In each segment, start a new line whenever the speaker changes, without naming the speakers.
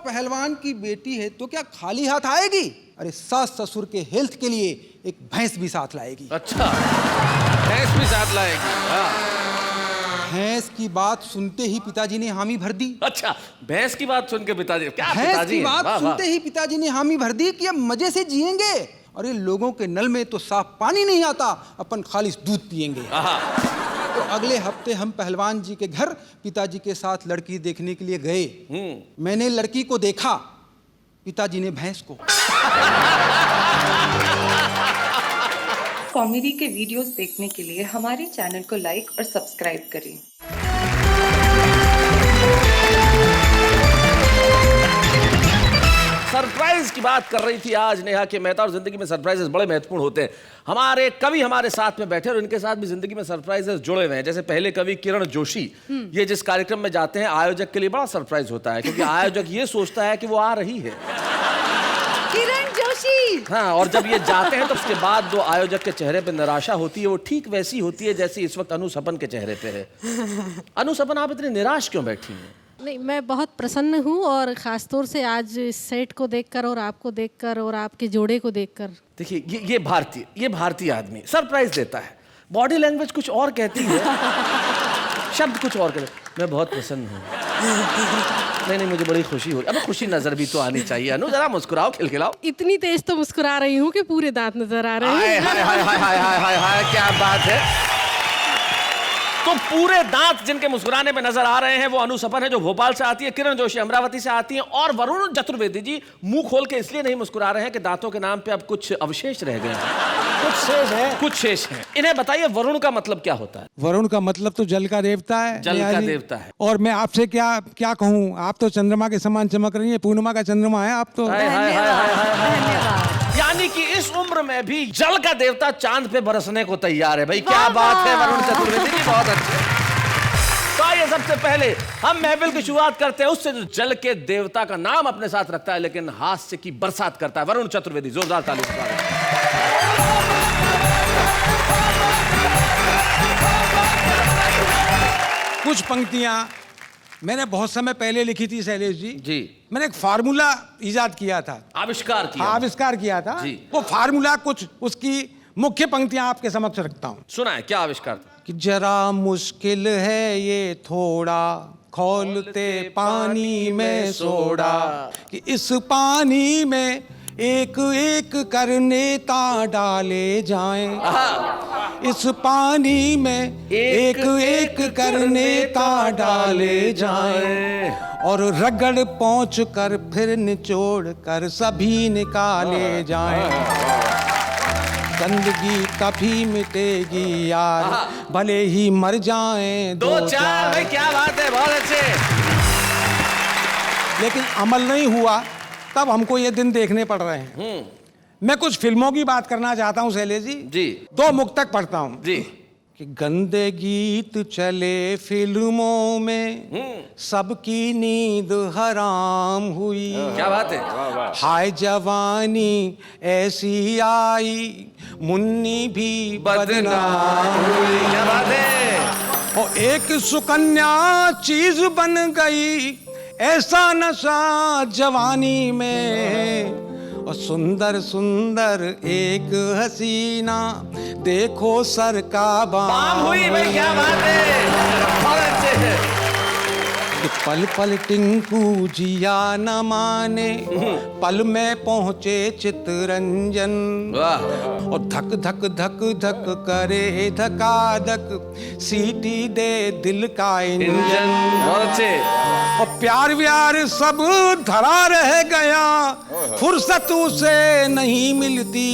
पहलवान की बेटी है तो क्या खाली हाथ आएगी? अरे सास ससुर के हेल्थ के लिए एक भैंस भी साथ लाएगी।
अच्छा, भैंस भी साथ लाएगी?
भैंस की बात सुनते ही पिताजी ने हामी भर दी।
अच्छा, भैंस की बात सुन के पिताजी, क्या
भैंस
पिताजी
की बात
वाह,
सुनते
वाह।
ही पिताजी ने हामी भर दी कि अब मजे से जिएंगे। अरे लोगों के नल में तो साफ पानी नहीं आता, अपन खालिस दूध पिएंगे। तो अगले हफ्ते हम पहलवान जी के घर पिताजी के साथ लड़की देखने के लिए गए। मैंने लड़की को देखा, पिताजी ने भैंस को।
कॉमेडी के वीडियोस देखने के लिए हमारे चैनल को लाइक और सब्सक्राइब करें।
सरप्राइज की बात कर रही थी आज नेहा के मेहता, और जिंदगी में सरप्राइजेस बड़े महत्वपूर्ण होते हैं। हमारे कवि हमारे साथ में बैठे और इनके साथ भी जिंदगी में सरप्राइजेस जुड़े हुए हैं। जैसे पहले कवि किरण जोशी, ये जिस कार्यक्रम में जाते हैं आयोजक के लिए बड़ा सरप्राइज होता है, क्योंकि आयोजक ये सोचता है कि वो आ रही है
किरण जोशी।
हाँ, और जब ये जाते हैं तो उसके बाद जो आयोजक के चेहरे पे निराशा होती है वो ठीक वैसी होती है जैसी इस वक्त अनु सपन के चेहरे पे है। अनु सपन, आप इतनी निराश क्यों बैठी हैं?
नहीं, मैं बहुत प्रसन्न हूँ, और खासतौर से आज इस सेट को देखकर और आपको देखकर और आपके जोड़े को देखकर।
देखिए, ये भारतीय आदमी सरप्राइज देता है, बॉडी लैंग्वेज कुछ और कहती है, शब्द कुछ और कहते। मैं बहुत प्रसन्न हूँ। नहीं, मुझे बड़ी खुशी हो रही। अब खुशी नजर भी तो आनी चाहिए। अनु, जरा मुस्कुराओ, खिलखिलाओ।
इतनी तेज तो मुस्कुरा रही हूँ कि पूरे दांत नजर आ रहे हैं।
हाय हाय हाय हाय हाय हाय हाय, क्या बात है। तो पूरे दांत जिनके मुस्कुराने में नजर आ रहे हैं वो अनु सपन है, जो भोपाल से आती है, किरण जोशी अमरावती से आती हैं, और वरुण चतुर्वेदी जी मुंह खोल के इसलिए नहीं मुस्कुरा रहे हैं कि दांतों के नाम पे अब कुछ अवशेष रह गए हैं, कुछ शेष है। इन्हें बताइए, वरुण का मतलब क्या होता है?
वरुण का मतलब तो जल का देवता है।
जल का देवता है।
और मैं आपसे क्या कहूँ, आप तो चंद्रमा के समान चमक रही है, पूर्णिमा का चंद्रमा है आप तो।
धन्यवाद।
यानी कि इस उम्र में भी जल का देवता चांद पे बरसने को तैयार है। भाई क्या बात है वरुण चतुर्वेदी जी, बहुत अच्छे। तो आइए सबसे पहले हम महफिल की शुरुआत करते हैं उससे जो जल के देवता का नाम अपने साथ रखता है लेकिन हास्य की बरसात करता है। वरुण चतुर्वेदी, जोरदार ताली से स्वागत।
कुछ पंक्तियां मैंने बहुत समय पहले लिखी थी शैलेश जी। मैंने एक फार्मूला इजाद किया था, आविष्कार किया था जी। वो फार्मूला कुछ उसकी मुख्य पंक्तियां आपके समक्ष रखता हूं।
सुना है, क्या आविष्कार था?
कि जरा मुश्किल है ये थोड़ा, खौलते पानी में सोडा, कि इस पानी में एक एक कर नेता डाले जाएं, इस पानी में एक एक कर नेता डाले जाएं, और रगड़ पहुंच कर फिर निचोड़ कर सभी निकाले जाएं। गंदगी तभी मिटेगी यार, भले ही मर जाएं दो चार।
भाई क्या बात है, बहुत अच्छे।
लेकिन अमल नहीं हुआ, तब हमको ये दिन देखने पड़ रहे हैं। मैं कुछ फिल्मों की बात करना चाहता हूँ शैलेश जी। दो मुक्तक पढ़ता हूँ जी। कि गंदे गीत चले फिल्मों में, सबकी नींद हराम हुई।
क्या बात है।
हाय जवानी ऐसी आई, मुन्नी भी बदनाम हुई।
क्या बात है।
और एक सुकन्या चीज बन गई, ऐसा नशा जवानी में, और सुंदर सुंदर एक हसीना, देखो सर का बाम
हुई। भाई क्या बात है, बहुत अच्छे है।
पल पल टिंकू जिया न माने, पल में पहुंचे चितरंजन, और धक धक धक धक करे धका धक, सीटी दे दिल का इंजन।
बहुत अच्छे।
और प्यार व्यार सब धरा रह गया, फुर्सत उसे नहीं मिलती,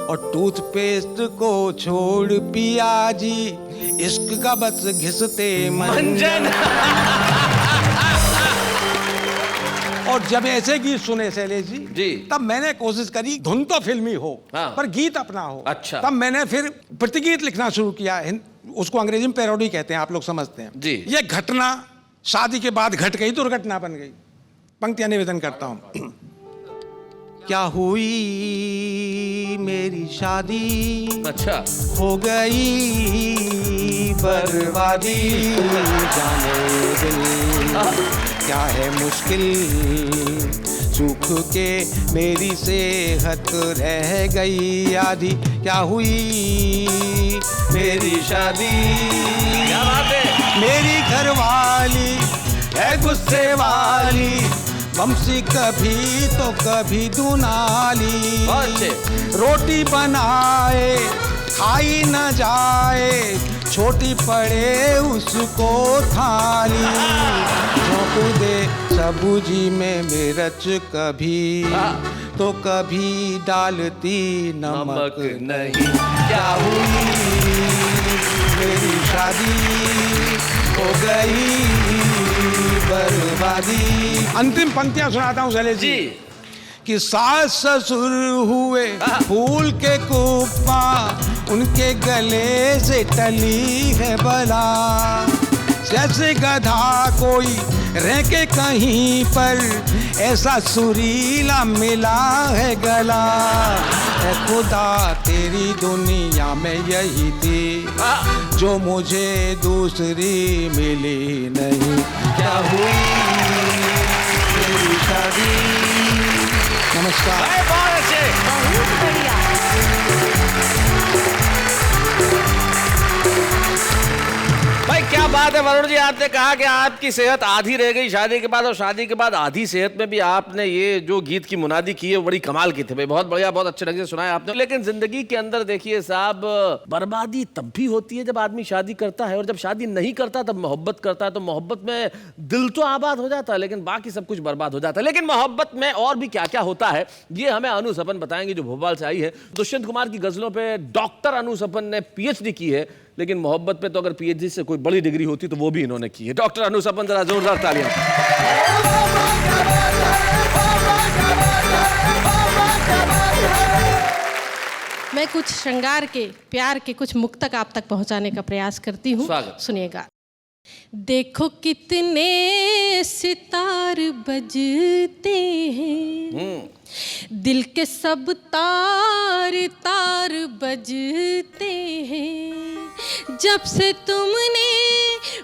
और टूथपेस्ट को छोड़ पिया जी, इश्क का बस घिसते मंजन। और जब ऐसे गीत सुने शैलेश जी, तब मैंने कोशिश करी धुन तो फिल्मी हो पर गीत अपना हो।
अच्छा।
तब मैंने फिर प्रतिगीत लिखना शुरू किया, उसको अंग्रेजी में पैरोडी कहते हैं, आप लोग समझते हैं जी। ये घटना शादी के बाद घट गई, दुर्घटना बन गई। पंक्तियां निवेदन करता हूं। क्या हुई मेरी शादी,
अच्छा
हो गई बर्बादी। जाने दिल क्या है मुश्किल, सूख के मेरी सेहत रह गई आधी। क्या हुई मेरी शादी,
क्या बात है।
मेरी घरवाली है गुस्से वाली, बमसी कभी तो कभी दुनाली।
बहुत अच्छे।
रोटी बनाए खाई न जाए, छोटी पड़े उसको थाली। झोंक दे सब्जी में मिर्च कभी, तो कभी डालती नमक नहीं। क्या हुई मेरी शादी, हो गई बर्बादी। अंतिम पंक्तियां सुनाता हूँ शैलेश जी कि सास ससुर हुए फूल के कुप्पा, उनके गले से टली है बला। जैसे गधा कोई रह के कहीं पर, ऐसा सुरीला मिला है गला। ऐ खुदा तेरी दुनिया में यही थी, जो मुझे दूसरी मिली नहीं। क्या हुई मेरी शादी। नमस्कार।
बहुत अच्छे।
बहुत बढ़िया।
भाई क्या बात है वरुण जी, आपने कहा कि आपकी सेहत आधी रह गई शादी के बाद, और शादी के बाद आधी सेहत में भी आपने ये जो गीत की मुनादी की है वो बड़ी कमाल की थी भाई। बहुत बढ़िया, बहुत अच्छे ढंग से सुनाया आपने। लेकिन जिंदगी के अंदर देखिए साहब, बर्बादी तब भी होती है जब आदमी शादी करता है, और जब शादी नहीं करता तब मोहब्बत करता है। तो मोहब्बत में दिल तो आबाद हो जाता है, लेकिन बाकी सब कुछ बर्बाद हो जाता है। लेकिन मोहब्बत में और भी क्या क्या होता है ये हमें अनु सपन बताएंगे, जो भोपाल से आई है। दुष्यंत कुमार की गजलों पे डॉक्टर अनु सपन ने पीएचडी की है, लेकिन मोहब्बत पे तो अगर पीएचडी से कोई बड़ी डिग्री होती तो वो भी इन्होंने की है। डॉक्टर अनु सपन, जरा जोरदार तालियां।
मैं कुछ श्रृंगार के, प्यार के कुछ मुक्तक आप तक पहुंचाने का प्रयास करती हूँ।
स्वागत।
सुनिएगा। देखो कितने सितार बजते हैं, दिल के सब तार तार बजते हैं। जब से तुमने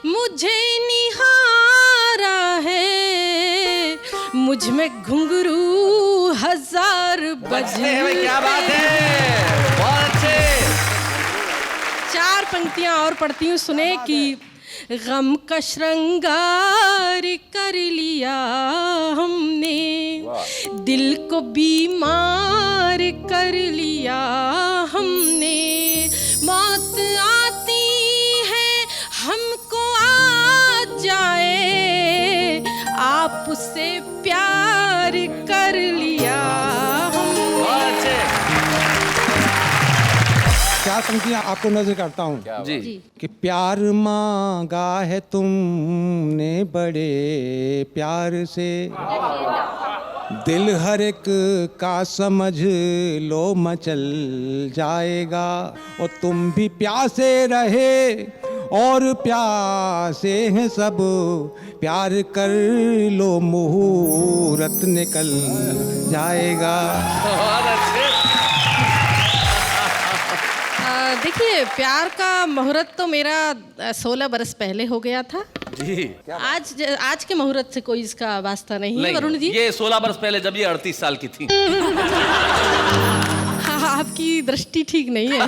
मुझे निहारा है, मुझ में घुंघरू हजार बजते हैं।
क्या बात है, बहुत अच्छे।
4 पंक्तियां और पढ़ती हूँ, सुने कि गम का श्रृंगार कर लिया हमने, दिल को बीमार कर लिया हमने। मौत आती है हमको आ जाए, आपसे प्यार कर लिया हमने।
चार पंक्तियां आपको नजर करता हूँ
जी
कि प्यार मांगा है तुमने बड़े प्यार से, दिल हर एक का समझ लो मचल जाएगा। और तुम भी प्यासे रहे और प्यासे हैं सब, प्यार कर लो मुहूर्त निकल जाएगा।
देखिए, प्यार का मुहूर्त तो मेरा 16 बरस पहले हो गया था
जी।
आज के मुहूर्त से कोई इसका वास्ता नहीं है वरुण जी।
ये 16 बरस पहले जब ये 38 साल की थी।
हाँ, आपकी दृष्टि ठीक नहीं है।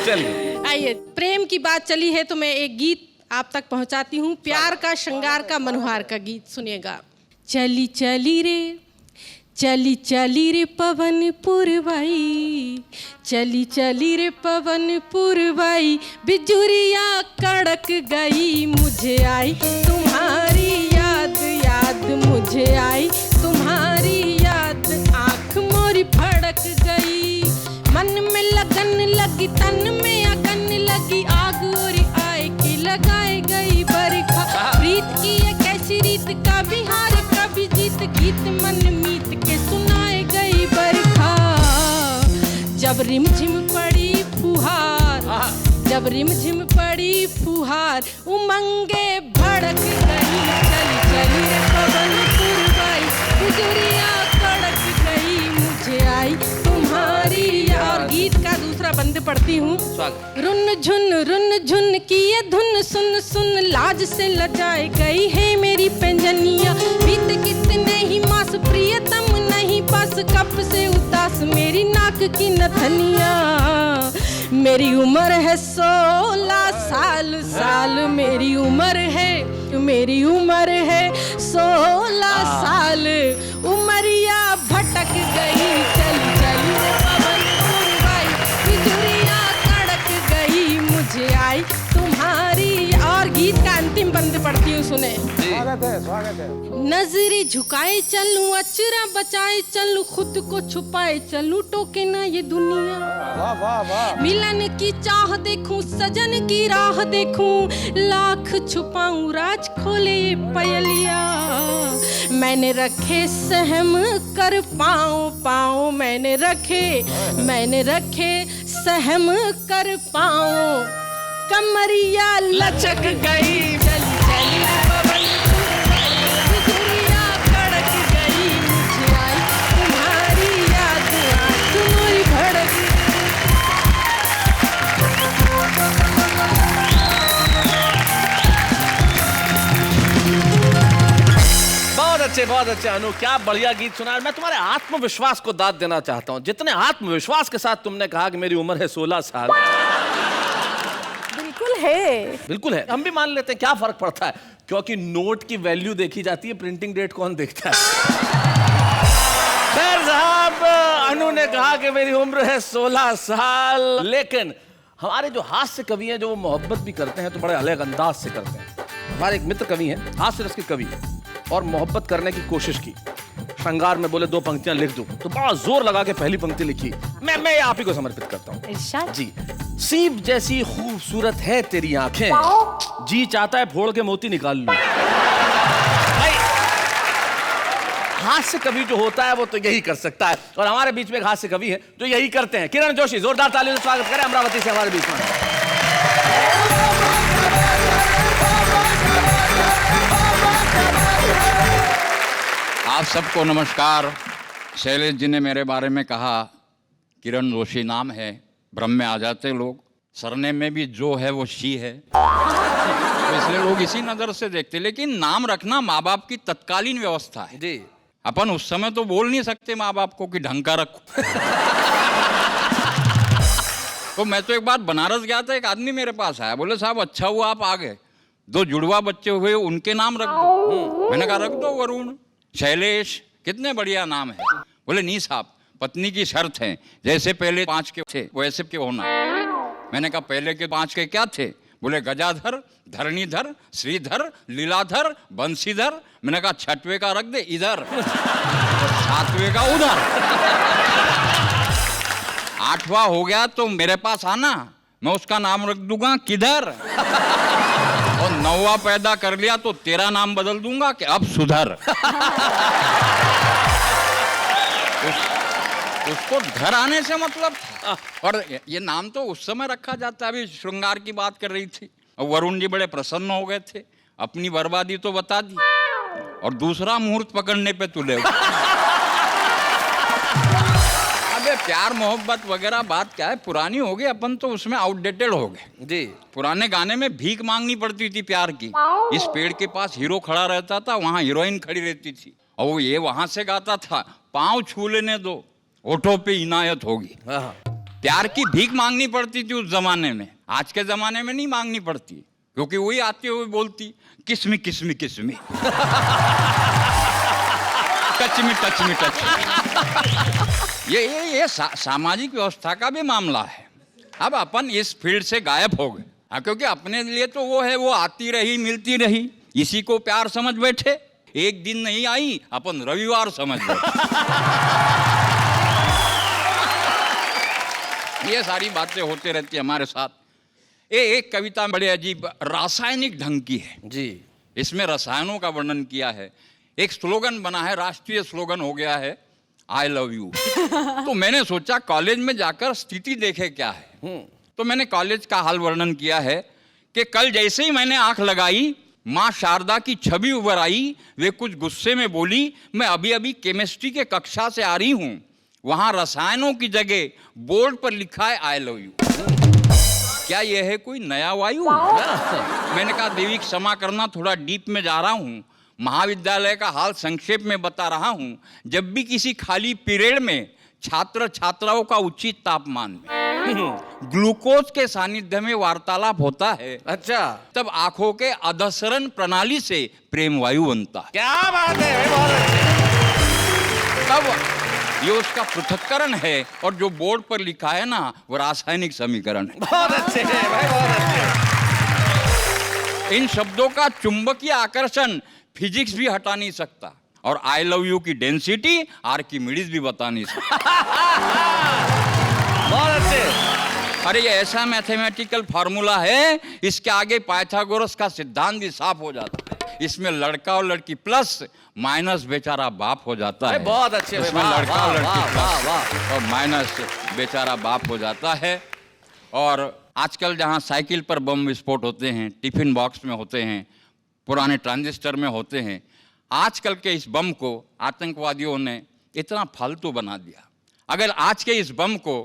चलिए
आइए, प्रेम की बात चली है तो मैं एक गीत आप तक पहुंचाती हूँ। प्यार का, श्रृंगार का, मनोहार का गीत सुनिएगा। चली चली रे, चली चली रे पवन पुरवाई, चली चली रे पवन पुरवाई, बिजुरिया कड़क गई। मुझे आई तुम्हारी याद, याद मुझे आई तुम्हारी याद, आँख मोरी फड़क गई। मन में लगन लगी, तन में अगन लगी, आग और आए की लगाए गई बरखा। प्रीत की एक ऐसी रीत, कभी हार कभी जीत, गीत मन मीत के सुनाए गई बरखा। जब रिमझिम पड़ी फुहार, जब रिमझिम पड़ी फुहार, उमंगे भड़क गई। चली चली रे पवन पुरवाई, गुजरिया कड़क गई। पद्य पढ़ती हूँ।
स्वागत।
रुन झुन की ये धुन सुन सुन लाज से लजाए गई है मेरी पैंजनिया। बीत कितने ही मास प्रियतम नहीं पास, कब से उदास मेरी नाक की नथनिया। मेरी उम्र है 16 साल, मेरी उम्र है 16 साल। उमरिया भटक गई, चली चली रे पवन उड़वाई, बिजुरियाँ कड़क गई, मुझे आई तुम्हारी। और गीत का अंतिम बंद पढ़ती हूँ, सुने।
स्वागत है।
नजरें झुकाए चलूं, अचरा बचाए चलूं, खुद को छुपाए चलूं, टोके ना ये दुनिया।
वाह वाह वाह।
मिलन की चाह देखूं, सजन की राह देखूं, लाख छुपाऊं राज खोले ये पयलिया। मैंने रखे सहम कर पाँव, मैंने रखे सहम कर पाँव, कमरिया लचक गई, चली चली पवन बिजुरियाँ कड़क गई, मुझे आई तुम्हारी याद, आँख मोरी भड़क।
बहुत अच्छे अनु, क्या बढ़िया गीत सुना। मैं तुम्हारे आत्मविश्वास को दाद देना चाहता हूँ। जितने आत्मविश्वास के साथ तुमने कहा कि मेरी उम्र है 16 साल। बिल्कुल है, हम भी मान लेते हैं, क्या फर्क पड़ता है, क्योंकि नोट की वैल्यू देखी जाती है, प्रिंटिंग डेट कौन देखता है। खैर साहब, अनु ने कहा कि मेरी उम्र है 16 साल, लेकिन हमारे जो हास्य कवि हैं, जो वो मोहब्बत भी करते हैं तो बड़े अलग अंदाज से करते हैं। हमारे एक मित्र कवि हैं, हास्य रस के कवि हैं, और मोहब्बत करने की कोशिश की। श्रृंगार में बोले 2 पंक्तियां लिख दूं, तो बड़ा जोर लगा के पहली पंक्ति लिखी। मैं आप ही को समर्पित करता हूं जी। सीप जैसी खूबसूरत है तेरी आंखें, जी चाहता है फोड़ के मोती निकाल लूं। भाई, हास्य कवि जो होता है वो तो यही कर सकता है, और हमारे बीच में एक हास्य कवि है जो यही करते हैं। किरण जोशी, जोरदार तालियों से स्वागत करें अमरावती से हमारे बीच में।
आप सबको नमस्कार। शैलेश जी ने मेरे बारे में कहा किरण जोशी नाम है, भ्रम में आ जाते लोग। सरनेम में भी जो है वो शी है, तो इसलिए लोग इसी नजर से देखते। लेकिन नाम रखना माँ बाप की तत्कालीन व्यवस्था है
जी।
अपन उस समय तो बोल नहीं सकते माँ बाप को कि ढंग का रखो। तो मैं तो एक बार बनारस गया था, एक आदमी मेरे पास आया, बोले साहब अच्छा हुआ आप आ गए, 2 जुड़वा बच्चे हुए उनके नाम रख दो। मैंने कहा रख दो, वरुण, शैलेश, कितने बढ़िया नाम है। बोले नहीं साहब, पत्नी की शर्त है, जैसे पहले 5 के थे वैसे के होना। मैंने कहा पहले के 5 के क्या थे? बोले गजाधर, धरणीधर, श्रीधर, लीलाधर, बंशीधर। मैंने कहा 6वें का रख दे इधर, 7वें का उधर, 8वां हो गया तो मेरे पास आना, मैं उसका नाम रख दूंगा किधर। और 9वां पैदा कर लिया तो तेरा नाम बदल दूंगा कि अब सुधर। उसको घर आने से मतलब था। और ये नाम तो उस समय रखा जाता है। अभी श्रृंगार की बात कर रही थी, और वरुण जी बड़े प्रसन्न हो गए थे, अपनी बर्बादी तो बता दी, और दूसरा मुहूर्त पकड़ने पे तुले। अबे प्यार मोहब्बत वगैरह बात क्या है, पुरानी हो गई, अपन तो उसमें आउटडेटेड हो गए
जी।
पुराने गाने में भीख मांगनी पड़ती थी प्यार की। इस पेड़ के पास हीरो खड़ा रहता था, वहां हीरोइन खड़ी रहती थी, और वो ये वहां से गाता था, पांव छू लेने दो, ओठों पे इनायत होगी। प्यार की भीख मांगनी पड़ती थी उस जमाने में। आज के जमाने में नहीं मांगनी पड़ती, क्योंकि वही आते हुए बोलती kiss me kiss me kiss me, touch me touch me touch. ये सामाजिक व्यवस्था का भी मामला है। अब अपन इस फील्ड से गायब हो गए, क्योंकि अपने लिए तो वो है, वो आती रही मिलती रही, इसी को प्यार समझ बैठे। एक दिन नहीं आई, अपन रविवार समझ बैठे। ये सारी बातें होते रहती है हमारे साथ। एक कविता बड़े अजीब रासायनिक ढंग की है
जी।
इसमें रसायनों का वर्णन किया है। एक स्लोगन बना है, राष्ट्रीय स्लोगन हो गया है, आई लव यू। तो मैंने सोचा कॉलेज में जाकर स्थिति देखे क्या है। तो मैंने कॉलेज का हाल वर्णन किया है कि कल जैसे ही मैंने आंख लगाई, माँ शारदा की छवि उभर आई। वे कुछ गुस्से में बोली, मैं अभी अभी केमिस्ट्री के कक्षा से आ रही हूँ, वहां रसायनों की जगह बोर्ड पर लिखा है आई लव यू। क्या यह है कोई नया वायु? मैंने कहा देवी क्षमा करना, थोड़ा डीप में जा रहा हूँ। महाविद्यालय का हाल संक्षेप में बता रहा हूँ। जब भी किसी खाली पीरियड में छात्र छात्राओं का उचित तापमान में ग्लूकोज के सानिध्य में वार्तालाप होता है,
अच्छा,
तब आंखों के अधसरण प्रणाली से प्रेम वायु बनता है।
क्या बात है, बहुत अच्छे।
तब ये उसका पृथक्करण है, और जो बोर्ड पर लिखा है ना वो रासायनिक समीकरण है।
बहुत अच्छे है भाई, बहुत अच्छे।
इन शब्दों का चुंबकीय आकर्षण फिजिक्स भी हटा नहीं सकता, और आई लव यू की डेंसिटी आर्किमिडीज भी बता नहीं सकता।
बहुत अच्छे।
अरे ये ऐसा मैथमेटिकल फार्मूला है, इसके आगे पाइथागोरस का सिद्धांत भी साफ हो जाता है। इसमें लड़का और लड़की प्लस माइनस बेचारा बाप हो जाता है।
बहुत अच्छे।
इसमें लड़का और लड़की प्लस और माइनस बेचारा बाप हो जाता है। और आजकल जहाँ साइकिल पर बम विस्फोट होते हैं, टिफिन बॉक्स में होते हैं, पुराने ट्रांजिस्टर में होते हैं, आजकल के इस बम को आतंकवादियों ने इतना फालतू बना दिया। अगर आज के इस बम को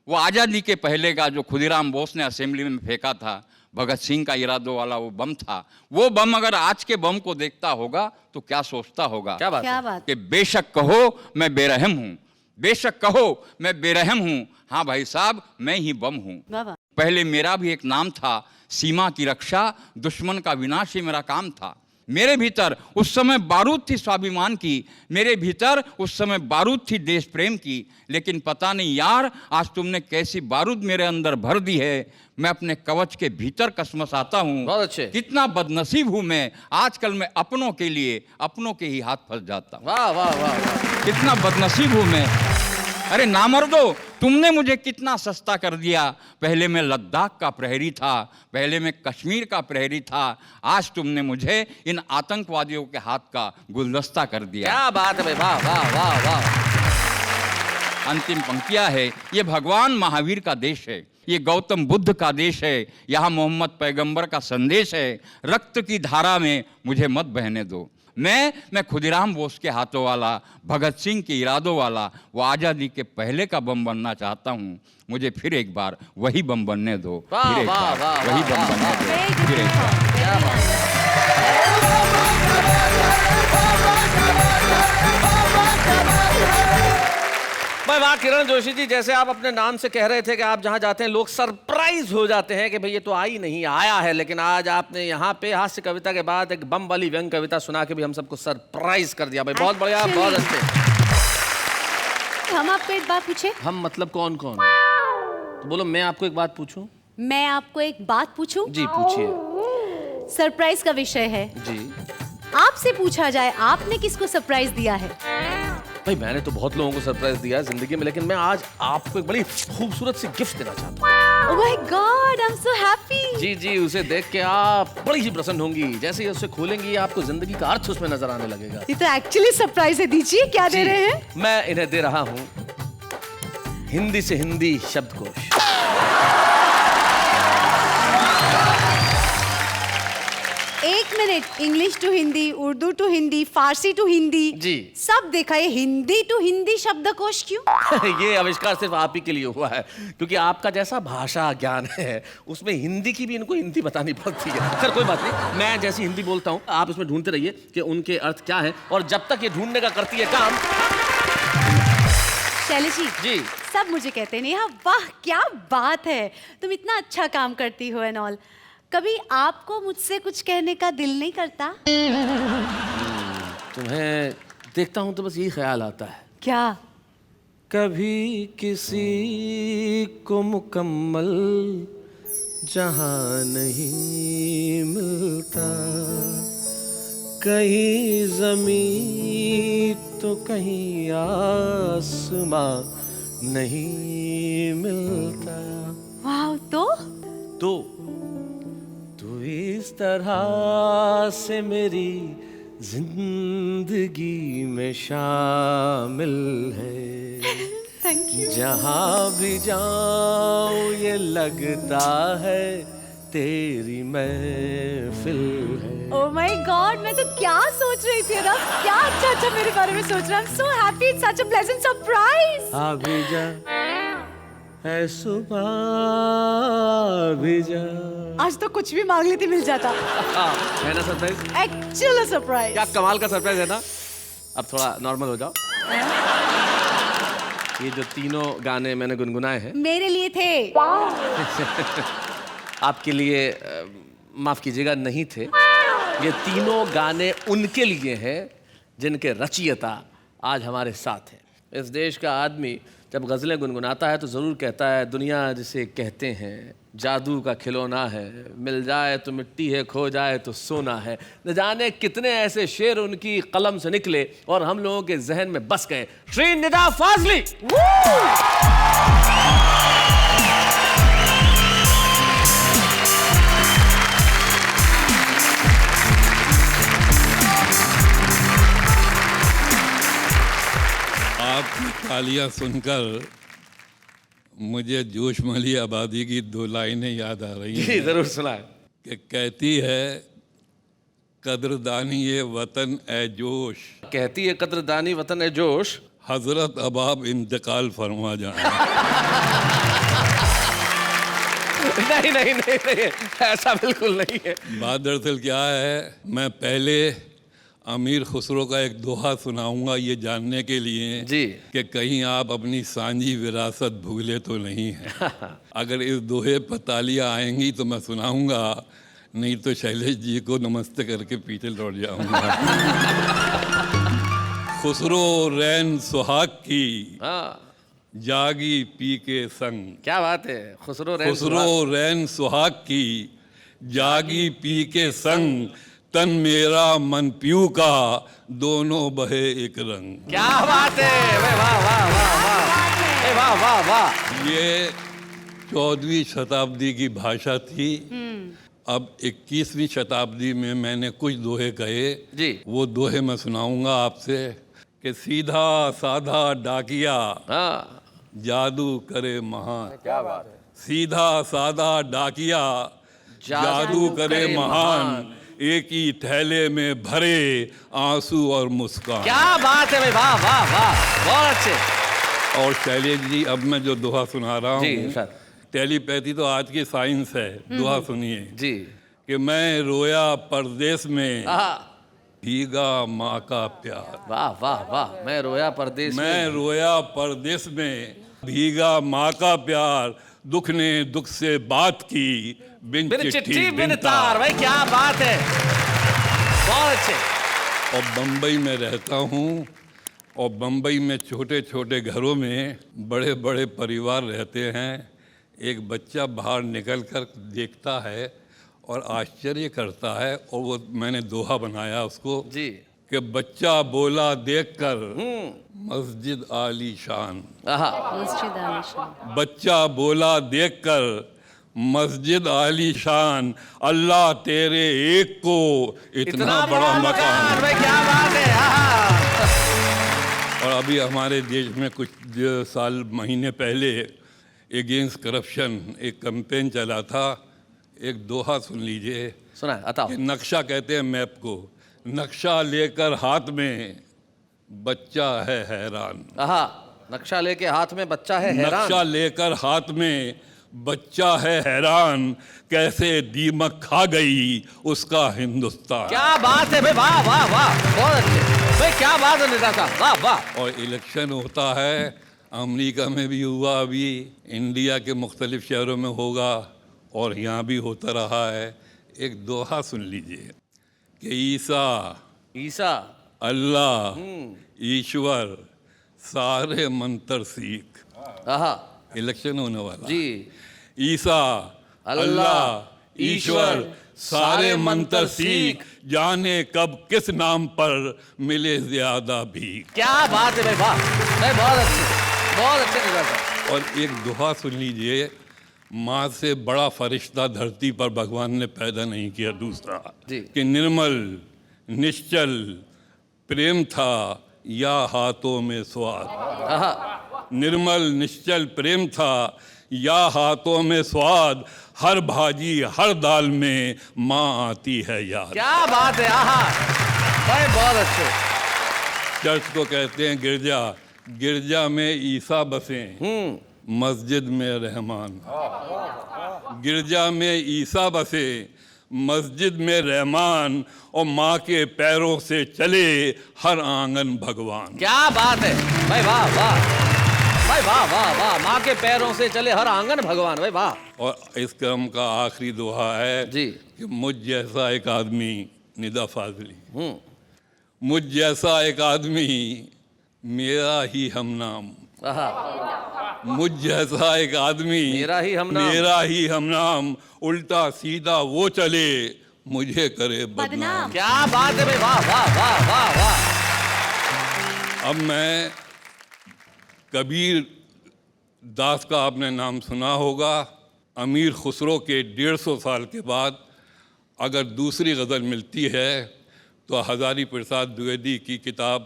वो आज़ादी के पहले का जो खुदीराम बोस ने असेंबली में फेंका था, भगत सिंह का इरादों वाला वो बम था, वो बम अगर आज के बम को देखता होगा तो क्या सोचता होगा?
क्या बात
क्या
है?
बात?
कि बेशक कहो मैं बेरहम हूँ, बेशक कहो मैं बेरहम हूँ, हाँ भाई साहब मैं ही बम हूँ।
वाह वाह।
पहले मेरा भी एक नाम था, सीमा की रक्षा, दुश्मन का विनाश ही मेरा काम था। मेरे भीतर उस समय बारूद थी स्वाभिमान की, मेरे भीतर उस समय बारूद थी देश प्रेम की, लेकिन पता नहीं यार आज तुमने कैसी बारूद मेरे अंदर भर दी है। मैं अपने कवच के भीतर कसमसाता हूँ।
बहुत अच्छे।
कितना बदनसीब हूँ मैं, आजकल मैं अपनों के लिए अपनों के ही हाथ फंस जाता हूँ।
वाह वाह वाह वाह।
कितना बदनसीब हूँ मैं। अरे नामर्दो, तुमने मुझे कितना सस्ता कर दिया। पहले मैं लद्दाख का प्रहरी था, पहले मैं कश्मीर का प्रहरी था, आज तुमने मुझे इन आतंकवादियों के हाथ का गुलदस्ता कर दिया।
क्या बात है भाई, वाह वाह वाह वाह।
अंतिम पंक्तियां है, ये भगवान महावीर का देश है, ये गौतम बुद्ध का देश है, यहाँ मोहम्मद पैगंबर का संदेश है। रक्त की धारा में मुझे मत बहने दो। मैं खुदीराम बोस के हाथों वाला, भगत सिंह के इरादों वाला, वो आज़ादी के पहले का बम बनना चाहता हूँ। मुझे फिर एक बार वही बम बनने दो,
वाह,
फिर एक
वाह,
बार
वाह,
वही
वाह,
बम
वाह,
बनने
वाह।
दो, फिर एक बार।
क्या बात है। भाई वाह किरण जोशी जी, जैसे आप अपने नाम से कह रहे थे कि आप जहां जाते हैं लोग सरप्राइज हो जाते हैं कि भाई ये तो आई नहीं आया है, लेकिन आज आपने यहाँ पे हास्य कविता के बाद एक बम वाली व्यंग कविता सुना के भी हम सबको सरप्राइज कर दिया। भाई बहुत बढ़िया, बहुत अच्छे।
हम आपको एक बात पूछे?
हम मतलब कौन कौन? तो बोलो मैं आपको एक बात पूछूं।
मैं आपको एक बात पूछूं?
जी पूछिए।
सरप्राइज का विषय है,
जी
आपसे पूछा जाए आपने किसको सरप्राइज दिया है?
भाई मैंने तो बहुत लोगों को सरप्राइज दिया है जिंदगी में, लेकिन मैं आज आपको एक बड़ी खूबसूरत सी गिफ्ट देना चाहता हूँ।
Oh my God, I am so happy.
जी जी, उसे देख के आप बड़ी ही प्रसन्न होंगी। जैसे ही उसे खोलेंगी आपको जिंदगी का अर्थ उसमें नजर आने लगेगा।
ये तो एक्चुअली सरप्राइज है, दीजिए क्या दे
जी,
रहे हैं?
मैं इन्हें दे रहा हूँ हिंदी से हिंदी शब्दकोश।
एक मिनट, English to Hindi, Urdu to Hindi, Farsi to Hindi,
जी।
सब देखा। ये हिंदी टू हिंदी शब्दकोश क्यों?
ये आविष्कार सिर्फ आप ही के लिए हुआ है, क्योंकि आपका जैसा भाषा ज्ञान है उसमें हिंदी की भी इनको हिंदी बतानी पड़ती है। खैर कोई बात नहीं, मैं जैसी हिंदी बोलता हूँ आप इसमें ढूंढते रहिए कि उनके अर्थ क्या है, और जब तक ये ढूंढने का करती है काम।
शैलेश
जी।
सब मुझे कहते नहीं, हाँ वाह क्या बात है, तुम इतना अच्छा काम करती हो एंड ऑल। कभी आपको मुझसे कुछ कहने का दिल नहीं करता?
तुम्हें देखता हूँ तो बस यही ख्याल आता है,
क्या?
कभी किसी को मुकम्मल जहां नहीं मिलता, कहीं ज़मीं तो कहीं आसमां नहीं मिलता।
वाह,
तो तू इस तरह से मेरी जिंदगी में शामिल है,
थैंक यू।
जहाँ भी जाऊँ ये लगता है तेरी महफिल है।
ओह माय गॉड, मैं तो क्या सोच रही थी ना, क्या अच्छा अच्छा मेरे बारे में सोच रहा। I am so happy, it's such a pleasant surprise.
आ भी जा है सुबह भी जा।
आज तो कुछ भी मांग लेती मिल जाता।
है ना सरप्राइज?
Actual surprise.
क्या कमाल का सरप्राइज है ना। अब थोड़ा नॉर्मल हो जाओ। ये जो तीनों गाने मैंने गुनगुनाए हैं
मेरे लिए थे।
आपके लिए माफ कीजिएगा नहीं थे। ये तीनों गाने उनके लिए हैं जिनके रचयिता आज हमारे साथ हैं। इस देश का आदमी जब गज़लें गुनगुनाता है तो ज़रूर कहता है दुनिया जिसे कहते हैं जादू का खिलौना है, मिल जाए तो मिट्टी है, खो जाए तो सोना है। न जाने कितने ऐसे शेर उनकी कलम से निकले और हम लोगों के जहन में बस गए। श्री निदा फाजली।
आपकी तालियां सुनकर मुझे जोश मली आबादी की 2 लाइनें याद आ रही
जी
हैं
जरूर सुनाए।
कि कहती है कदरदानी ये वतन ए जोश,
कहती है कदरदानी वतन है जोश,
हजरत अब आप इंतकाल फरमा जाए।
नहीं नहीं नहीं नहीं, ऐसा बिल्कुल नहीं है।
बात दरअसल क्या है, मैं पहले अमीर खुसरो का एक दोहा सुनाऊंगा ये जानने के लिए
जी
कि कहीं आप अपनी सांझी विरासत भूले तो नहीं है। अगर इस दोहे पर तालियां आएंगी तो मैं सुनाऊंगा, नहीं तो शैलेश जी को नमस्ते करके पीछे लौट जाऊंगा। खुसरो रैन सुहाग की
हाँ
जागी पी के संग।
क्या बात है। खुसरो
रैन सुहाग की जागी पी के संग, तन मेरा मन पीऊ का दोनों बहे एक रंग।
क्या बात है। वाह वाह वाह वाह वाह वाह वाह।
ये 14वीं शताब्दी की भाषा थी। अब 21वीं शताब्दी में मैंने कुछ दोहे कहे
जी।
वो दोहे मैं सुनाऊंगा आपसे कि सीधा साधा डाकिया
हाँ
जादू करे महान।
क्या बात है।
सीधा साधा डाकिया जादू करे महान, एक ही थैले में भरे आंसू और मुस्कान।
क्या बात है भाई। वाह वाह वाह बहुत अच्छे।
और शैलेश जी अब मैं जो दोहा सुना रहा
जी
हूँ,
सर।
टेलीपैथी तो आज की साइंस है। दोहा सुनिए
जी।
कि मैं रोया परदेश में
हाँ
भीगा माँ का प्यार।
वाह वाह वाह। मैं रोया परदेश में।
मैं रोया परदेश में भीगा माँ का प्यार, दुख ने दुख से बात की बिन चिट्ठी बिन तार।
भाई क्या बात है। बहुत अच्छे।
और बम्बई में रहता हूँ और बम्बई में छोटे छोटे घरों में बड़े बड़े परिवार रहते हैं। एक बच्चा बाहर निकल कर देखता है और आश्चर्य करता है, और वो मैंने दोहा बनाया उसको
जी
कि बच्चा बोला देखकर मस्जिद आली शान। बच्चा बोला देखकर मस्जिद आली शान, अल्लाह तेरे एक को इतना बड़ा मकान।
भाई क्या बात है।
और अभी हमारे देश में कुछ साल महीने पहले अगेंस्ट करप्शन एक कैंपेन चला था। एक दोहा सुन लीजिए।
सुना आता।
नक्शा कहते हैं मैप को। नक्शा लेकर हाथ में बच्चा है हैरान।
नक्शा लेके हाथ में बच्चा है हैरान।
नक्शा लेकर हाथ में बच्चा है हैरान, कैसे दीमक खा गई उसका हिंदुस्तान।
क्या बात है भाई। वाह वाह वाह बहुत अच्छे भाई। क्या बात है नेता साहब। वाह वाह।
और इलेक्शन होता है, अमेरिका में भी हुआ, अभी इंडिया के मुख्तलिफ शहरों में होगा और यहाँ भी होता रहा है। एक दोहा सुन लीजिए कि ईसा अल्लाह ईश्वर सारे मंत्र सीख। इलेक्शन होने वाला
जी।
ईसा अल्लाह ईश्वर सारे मंत्र सीख, जाने कब किस नाम पर मिले ज्यादा भी।
क्या बात है भाई। वाह बहुत अच्छे बहुत अच्छे नेता साहब।
और एक दोहा सुन लीजिए, माँ से बड़ा फरिश्ता धरती पर भगवान ने पैदा नहीं किया। दूसरा
जी।
कि निर्मल निश्चल प्रेम था या हाथों में स्वाद। निर्मल निश्चल प्रेम था या हाथों में स्वाद, हर भाजी हर दाल में माँ आती है याद।
क्या बात है। भाई बहुत अच्छे।
चर्च को कहते हैं गिरजा, गिरजा में ईसा बसे, मस्जिद में रहमान। गिरजा में ईसा बसे, मस्जिद में रहमान, और माँ के पैरों से चले हर आंगन भगवान।
क्या बात है भाई, वाह वाह भाई, वाह वाह वाह। माँ के पैरों से चले हर आंगन भगवान, भाई वाह।
और इस क्रम का आखिरी दोहा है
जी
कि मुझ जैसा एक आदमी, निदा फाजली, मुझ जैसा एक आदमी मेरा ही हमनाम, मुझ जैसा एक आदमी
मेरा ही हमनाम,
उल्टा सीधा वो चले मुझे करे बदनाम।
क्या बात है भाई, वाह वाह वाह वाह वाह।
अब मैं कबीर दास का आपने नाम सुना होगा। अमीर खुसरो के 150 साल के बाद अगर दूसरी गज़ल मिलती है तो हज़ारी प्रसाद द्विवेदी की किताब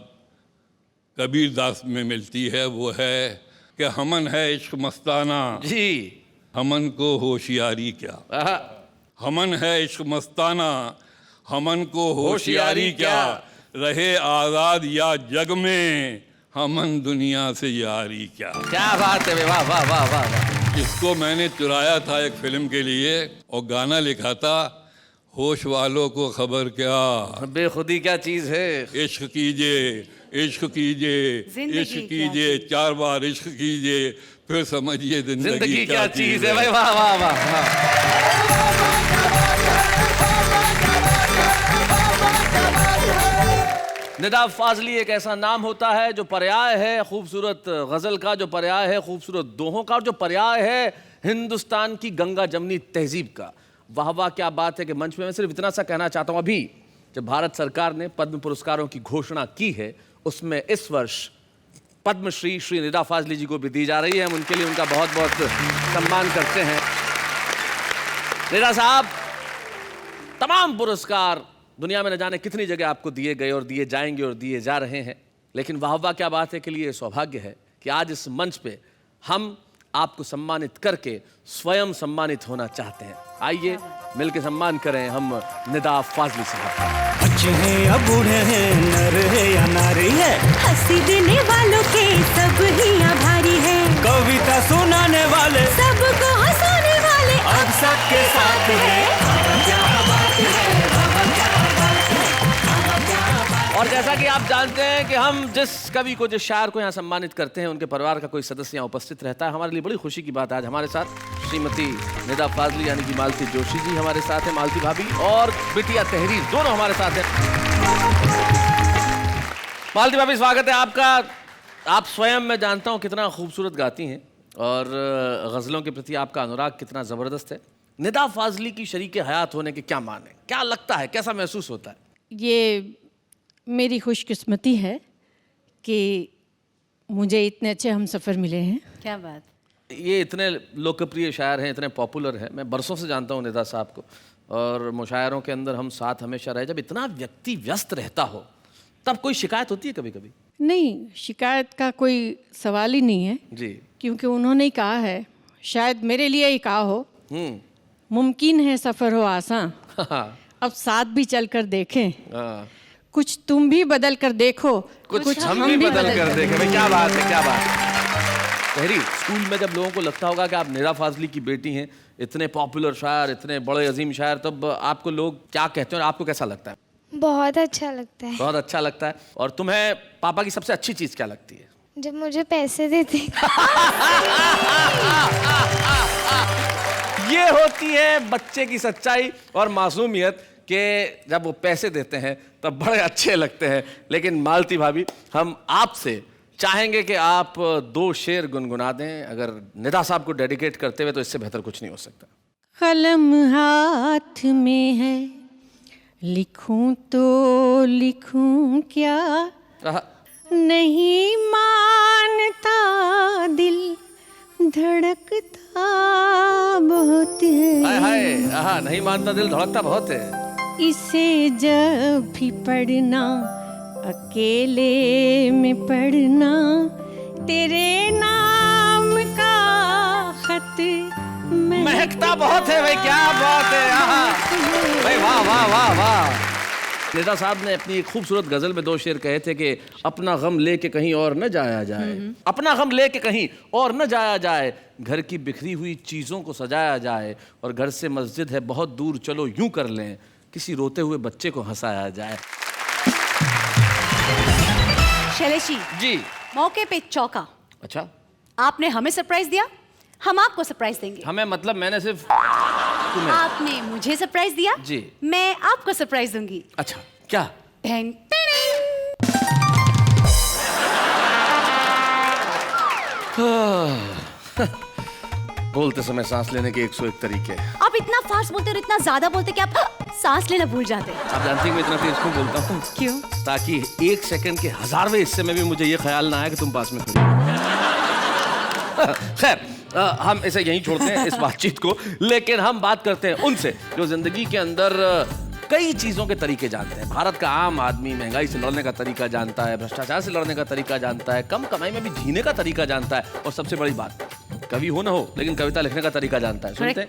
कबीर दास में मिलती है। वो है कि हमन है इश्क मस्ताना
जी,
हमन को होशियारी क्या, हमन है इश्क मस्ताना हमन को होशियारी क्या, रहे आज़ाद या जग में हमन दुनिया से यारी क्या।
क्या बात है, वाह वाह वाह वाह वाह।
इसको मैंने चुराया था एक फिल्म के लिए और गाना लिखा था, होश वालों को खबर क्या,
बेखुदी क्या चीज है,
इश्क कीजिए इश्क कीजिए इश्क कीजिए, 4 बार इश्क कीजिए, फिर समझिए जिंदगी क्या चीज है।
भाई वाह वाह वाह। निदा फाजली एक ऐसा नाम होता है जो पर्याय है खूबसूरत गजल का, जो पर्याय है खूबसूरत दोहों का, और जो पर्याय है हिंदुस्तान की गंगा जमनी तहजीब का। वाह वाह क्या बात है कि मंच में मैं सिर्फ इतना सा कहना चाहता हूँ, अभी जब भारत सरकार ने पद्म पुरस्कारों की घोषणा की है उसमें इस वर्ष पद्मश्री श्री निदा फाजली जी को भी दी जा रही है। हम उनके लिए उनका बहुत बहुत सम्मान करते हैं। निदा साहब, तमाम पुरस्कार दुनिया में न जाने कितनी जगह आपको दिए गए और दिए जाएंगे और दिए जा रहे हैं, लेकिन वाह वाह क्या बात है के लिए सौभाग्य है कि आज इस मंच पे हम आपको सम्मानित करके स्वयं सम्मानित होना चाहते हैं। आइए मिलकर सम्मान करें हम निदा फाजली साहब।
बच्चे हैं या बूढ़े हैं, नर है या नारी है,
हंसी देने वालों के सब ही आभारी है,
कविता सुनाने वाले
सबको हंसाने वाले
अब सबके साथ है।
और जैसा कि आप जानते हैं कि हम जिस कवि को, जिस शायर को यहाँ सम्मानित करते हैं उनके परिवार का कोई सदस्य यहाँ उपस्थित रहता है। हमारे लिए बड़ी खुशी की बात है आज हमारे साथ श्रीमती निदा फाजली यानी कि मालती जोशी जी हमारे साथ हैं, मालती भाभी, और बिटिया तहरीर दोनों हमारे साथ हैं। मालती भाभी, स्वागत है आपका। आप स्वयं, मैं जानता हूँ, कितना खूबसूरत गाती हैं और गज़लों के प्रति आपका अनुराग कितना ज़बरदस्त है। निदा फाजली की शरीक हयात होने के क्या मान है, क्या लगता है, कैसा महसूस होता है?
ये मेरी खुशकिस्मती है कि मुझे इतने अच्छे हमसफ़र मिले हैं।
क्या बात।
ये इतने लोकप्रिय शायर हैं, इतने पॉपुलर हैं, मैं बरसों से जानता हूँ निदा साहब को, और मुशायरों के अंदर हम साथ हमेशा रहे। जब इतना व्यक्ति व्यस्त रहता हो तब कोई शिकायत होती है कभी कभी?
नहीं, शिकायत का कोई सवाल ही नहीं है
जी,
क्योंकि उन्होंने ही कहा है, शायद मेरे लिए ही कहा हो, मुमकिन है सफ़र हो आसान, अब साथ भी चल कर देखें, कुछ तुम भी बदल कर देखो,
कुछ हम भी बदल कर देखें। भाई क्या बात है, क्या बात है। तहरीर, स्कूल में जब लोगों को लगता होगा कि आप निदा फाजली की बेटी हैं, इतने पॉपुलर शायर, इतने बड़े अजीम शायर, तब आपको लोग क्या कहते हैं और आपको कैसा लगता है?
बहुत अच्छा लगता है।
बहुत अच्छा लगता है। और तुम्हें पापा की सबसे अच्छी चीज़ क्या लगती है?
जब मुझे पैसे देते।
ये होती है बच्चे की सच्चाई और मासूमियत कि जब वो पैसे देते हैं तब बड़े अच्छे लगते हैं। लेकिन मालती भाभी, हम आपसे चाहेंगे कि आप 2 शेर गुनगुना दें, अगर निदा साहब को डेडिकेट करते हुए, तो इससे बेहतर कुछ नहीं हो सकता।
कलम हाथ में है, लिखूं तो लिखूं क्या, नहीं मानता दिल, धड़कता बहुत है।
हाय हाय, नहीं मानता दिल, धड़कता बहुत है।
इसे जब भी पढ़ना, अकेले में पढ़ना, तेरे नाम का खत
महकता बहुत है। भाई क्या बात है, भाई वाह वाह वाह वाह। नेता साहब ने अपनी एक खूबसूरत गजल में 2 शेर कहे थे कि अपना गम लेके कहीं और न जाया जाए, अपना गम लेके कहीं और न जाया जाए, घर की बिखरी हुई चीजों को सजाया जाए, और घर से मस्जिद है बहुत दूर, चलो यूं कर लें, किसी रोते हुए बच्चे को हंसाया जाए।
शैलेश
जी।
मौके पे चौका।
अच्छा,
आपने हमें सरप्राइज दिया, हम आपको सरप्राइज देंगे।
हमें मतलब मैंने सिर्फ तुम्हें।
आपने मुझे सरप्राइज दिया
जी,
मैं आपको सरप्राइज दूंगी।
अच्छा, क्या?
Ten ten.
बोलते समय सांस लेने के 101 तरीके।
आप इतना फास्ट बोलते और इतना ज्यादा बोलते कि आप सांस लेना भूल जाते हैं।
आप जानती हैं मैं इतना तेज क्यों बोलता हूँ?
क्यों?
ताकि 1 सेकंड के 1000वें हिस्से में भी मुझे ये ख्याल ना आए कि तुम पास में खड़ी हो। खैर, हम इसे यहीं छोड़ते हैं इस बातचीत को, लेकिन हम बात करते हैं उनसे जो जिंदगी के अंदर कई चीजों के तरीके जानते हैं। भारत का आम आदमी महंगाई से लड़ने का तरीका जानता है, भ्रष्टाचार से लड़ने का तरीका जानता है, कम कमाई में भी जीने का तरीका जानता है, और सबसे बड़ी बात, कवि हो ना हो लेकिन कविता लिखने का तरीका जानता है। सुनते हैं।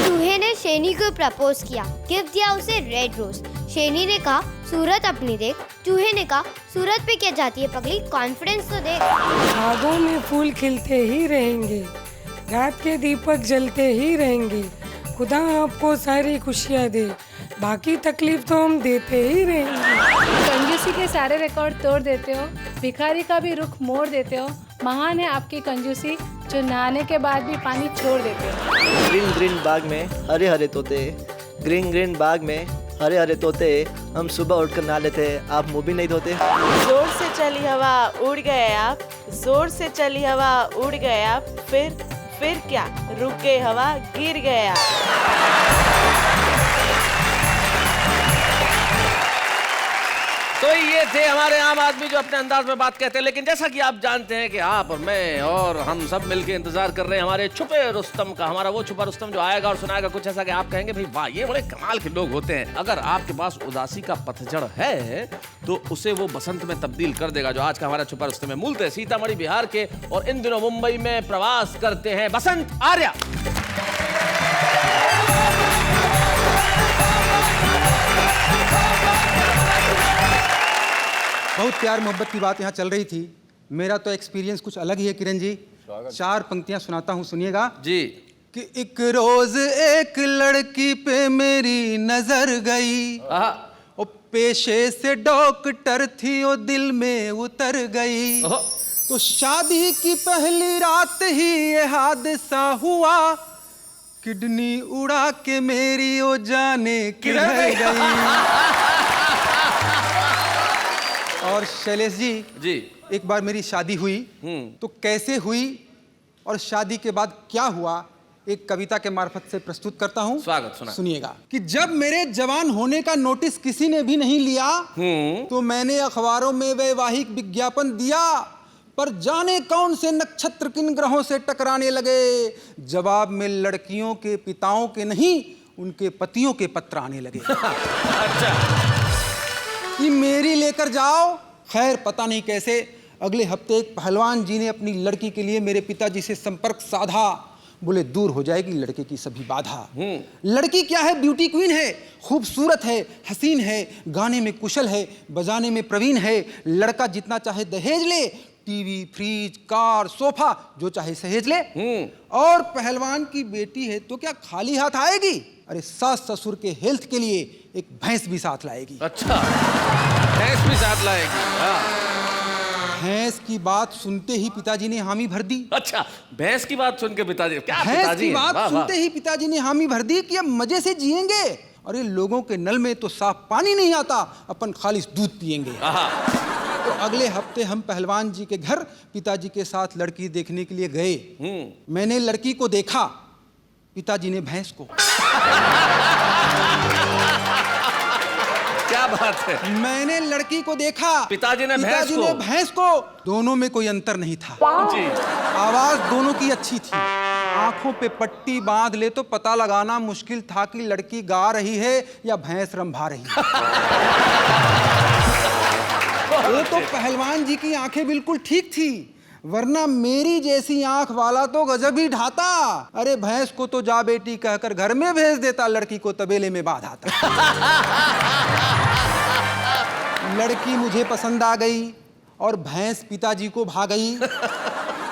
चूहे ने शेनी को प्रपोज किया, गिफ्ट दिया उसे रेड रोज। शेनी ने कहा सूरत अपनी देख, चूहे ने कहा सूरत पे क्या जाती है पगली, कॉन्फिडेंस तो देख।
बागों में फूल खिलते ही रहेंगे, रात के दीपक जलते ही रहेंगे, खुदा आपको सारी खुशियाँ दे, बाकी तकलीफ तो हम देते ही रहेंगे।
कंजूसी के सारे रिकॉर्ड तोड़ देते हो, भिखारी का भी रुख मोड़ देते हो, महान है आपकी कंजूसी जो नहाने के बाद भी पानी छोड़ देते हो।
ग्रीन ग्रीन बाग में हरे हरे तोते, ग्रीन ग्रीन बाग में हरे हरे तोते, हम सुबह उठकर नहा लेते, आप मुँह भी नहीं धोते।
जोर से चली हवा उड़ गए आप, जोर से चली हवा उड़ गए आप, फिर क्या, रुक गए हवा गिर गए आप।
तो ये थे हमारे आम आदमी जो अपने अंदाज में बात कहते हैं, लेकिन जैसा कि आप जानते हैं कि आप और मैं और हम सब मिलके इंतजार कर रहे हैं हमारे छुपे रुस्तम का। हमारा वो छुपा रुस्तम जो आएगा और सुनाएगा कुछ ऐसा कि आप कहेंगे भाई वाह, ये बड़े कमाल के लोग होते हैं। अगर आपके पास उदासी का पतझड़ है तो उसे वो बसंत में तब्दील कर देगा, जो आज का हमारा छुपा रुस्तम है। मूलतः सीतामढ़ी बिहार के और इन दिनों मुंबई में प्रवास करते हैं बसंत आर्या।
बहुत प्यार मोहब्बत की बात यहाँ चल रही थी। मेरा तो एक्सपीरियंस कुछ अलग ही है किरण जी। 4 पंक्तियाँ सुनाता हूँ, सुनिएगा
जी।
कि एक रोज एक लड़की पे मेरी नजर गई, ओ पेशे से डॉक्टर थी, ओ दिल में उतर गई, तो शादी की पहली रात ही ये हादसा हुआ, किडनी उड़ा के मेरी ओ जाने किधर गई। और शैलेश जी, एक बार मेरी शादी हुई, तो कैसे हुई और शादी के बाद क्या हुआ, एक कविता के मार्फत से प्रस्तुत करता हूं।
स्वागत,
सुनिएगा कि जब मेरे जवान होने का नोटिस किसी ने भी नहीं लिया, तो मैंने अखबारों में वैवाहिक विज्ञापन दिया, पर जाने कौन से नक्षत्र किन ग्रहों से टकराने लगे, जवाब में लड़कियों के पिताओं के नहीं, उनके पतियों के पत्र आने लगे।
अच्छा,
कि मेरी लेकर जाओ। खैर पता नहीं कैसे अगले हफ्ते एक पहलवान जी ने अपनी लड़की के लिए मेरे पिताजी से संपर्क साधा। बोले दूर हो जाएगी लड़के की सभी बाधा। लड़की क्या है, ब्यूटी क्वीन है, खूबसूरत है, हसीन है, गाने में कुशल है, बजाने में प्रवीण है। लड़का जितना चाहे दहेज ले, टीवी, फ्रिज, कार, सोफा जो चाहे सहेज ले। और पहलवान की बेटी है तो क्या खाली हाथ आएगी? अरे सास ससुर के हेल्थ के लिए एक भैंस भी साथ लाएगी।
अच्छा, भैंस भी साथ लाएगी।
भैंस की बात सुनते ही पिताजी ने हामी भर दी।
अच्छा, भैंस की बात सुन के पिताजी, क्या
भैंस
पिताजी
की बात सुनते ही पिताजी ने हामी भर दी कि अब मजे से जिएंगे। अरे लोगों के नल में तो साफ पानी नहीं आता, अपन खालिस दूध पिएंगे। तो अगले हफ्ते हम पहलवान जी के घर पिताजी के साथ लड़की देखने के लिए गए। मैंने लड़की को देखा, पिताजी ने भैंस को।
क्या बात है।
मैंने लड़की को देखा,
पिताजी ने
भैंस को। दोनों में कोई अंतर नहीं था जी। आवाज दोनों की अच्छी थी। आंखों पे पट्टी बांध ले तो पता लगाना मुश्किल था कि लड़की गा रही है या भैंस रंभा रही है। वो तो पहलवान जी की आंखें बिल्कुल ठीक थी, वरना मेरी जैसी आंख वाला तो गजब ही ढाता। अरे भैंस को तो जा बेटी कहकर घर में भेज देता, लड़की को तबेले में बांध आता। लड़की मुझे पसंद आ गई और भैंस पिताजी को भा गई।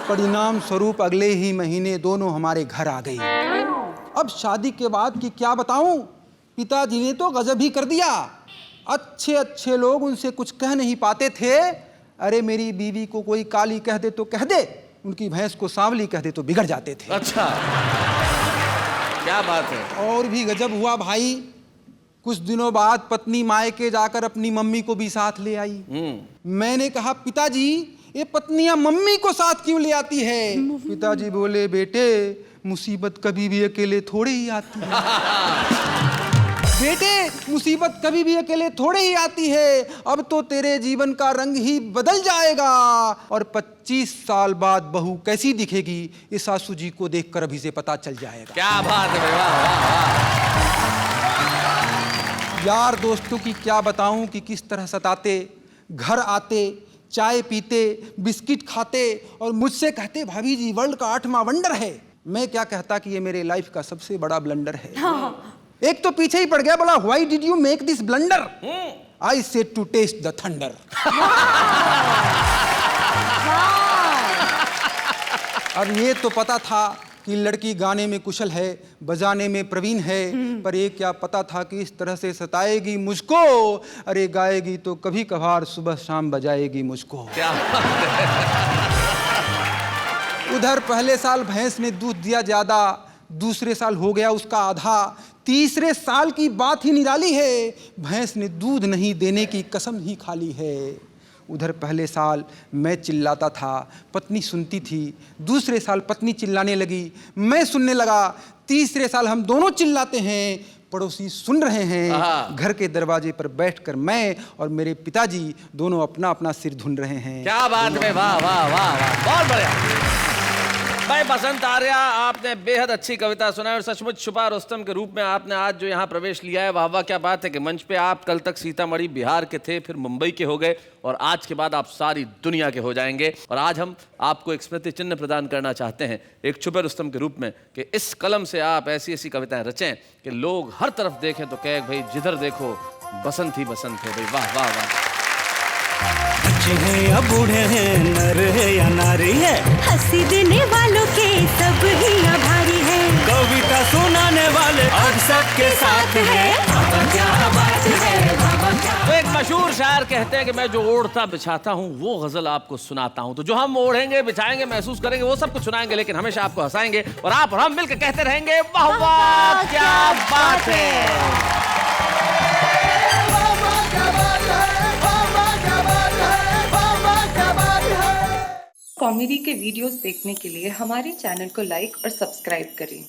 परिणाम स्वरूप अगले ही महीने दोनों हमारे घर आ गई। अब शादी के बाद की क्या बताऊं, पिताजी ने तो गजब ही कर दिया। अच्छे अच्छे लोग उनसे कुछ कह नहीं पाते थे। अरे मेरी बीवी को कोई काली कह दे तो कह दे, उनकी भैंस को सांवली कह दे तो बिगड़ जाते थे।
अच्छा, क्या बात है।
और भी गजब हुआ भाई, कुछ दिनों बाद पत्नी मायके जाकर अपनी मम्मी को भी साथ ले आई। मैंने कहा पिताजी ये पत्नियां मम्मी को साथ क्यों ले आती है? पिताजी बोले बेटे मुसीबत कभी भी अकेले थोड़े ही आती है। बेटे मुसीबत कभी भी अकेले थोड़े ही आती है, अब तो तेरे जीवन का रंग ही बदल जाएगा और 25 साल बाद बहू कैसी दिखेगी ये सासू जी को देखकर अभी से पता चल जाएगा।
क्या बात है, वाह।
यार दोस्तों की क्या बताऊं कि किस तरह सताते, घर आते, चाय पीते, बिस्किट खाते और मुझसे कहते भाभी जी वर्ल्ड का 8वां वंडर है। मैं क्या कहता कि ये मेरे लाइफ का सबसे बड़ा ब्लंडर है। एक तो पीछे ही पड़ गया, बोला why did you make this blunder? I said to test the thunder. अब ये तो पता था कि लड़की गाने में कुशल है, बजाने में प्रवीण है, पर ये क्या पता था कि इस तरह से सताएगी मुझको। अरे गाएगी तो कभी कभार सुबह शाम बजाएगी मुझको।
क्या
उधर पहले साल भैंस ने दूध दिया ज्यादा, दूसरे साल हो गया उसका आधा, तीसरे साल की बात ही निराली है, भैंस ने दूध नहीं देने की कसम ही खा ली है। उधर पहले साल मैं चिल्लाता था, पत्नी सुनती थी, दूसरे साल पत्नी चिल्लाने लगी, मैं सुनने लगा, तीसरे साल हम दोनों चिल्लाते हैं, पड़ोसी सुन रहे हैं। घर के दरवाजे पर बैठकर मैं और मेरे पिताजी दोनों अपना अपना सिर धुन रहे हैं।
क्या बात है, वाह वाह वाह वाह, बहुत बढ़िया। भाई बसंत आर्य, आपने बेहद अच्छी कविता सुनाई और सचमुच छुपा रुस्तम के रूप में आपने आज जो यहाँ प्रवेश लिया है, वाह वाह। क्या बात है कि मंच पे आप कल तक सीतामढ़ी बिहार के थे, फिर मुंबई के हो गए और आज के बाद आप सारी दुनिया के हो जाएंगे। और आज हम आपको एक स्मृति चिन्ह प्रदान करना चाहते हैं एक छुपे रुस्तम के रूप में कि इस कलम से आप ऐसी ऐसी कविताएं रचें कि लोग हर तरफ देखें तो कहे भाई जिधर देखो बसंत ही बसंत है। भाई वाह वाह वाह।
बच्चे हैं या बूढ़े हैं, नर है या नारी है,
हंसी देने वालों के सब ही आभारी है,
कविता सुनाने वाले अब सबके साथ है। क्या बात है,
तो एक मशहूर शायर कहते हैं कि मैं जो ओढ़ता बिछाता हूँ वो गजल आपको सुनाता हूँ। तो जो हम ओढ़ेंगे बिछाएंगे महसूस करेंगे वो सब कुछ सुनाएंगे, लेकिन हमेशा आपको हंसाएंगे और आप और हम मिलकर कहते रहेंगे वाह वाह क्या बात है।
कॉमेडी के वीडियोस देखने के लिए हमारे चैनल को लाइक और सब्सक्राइब करें।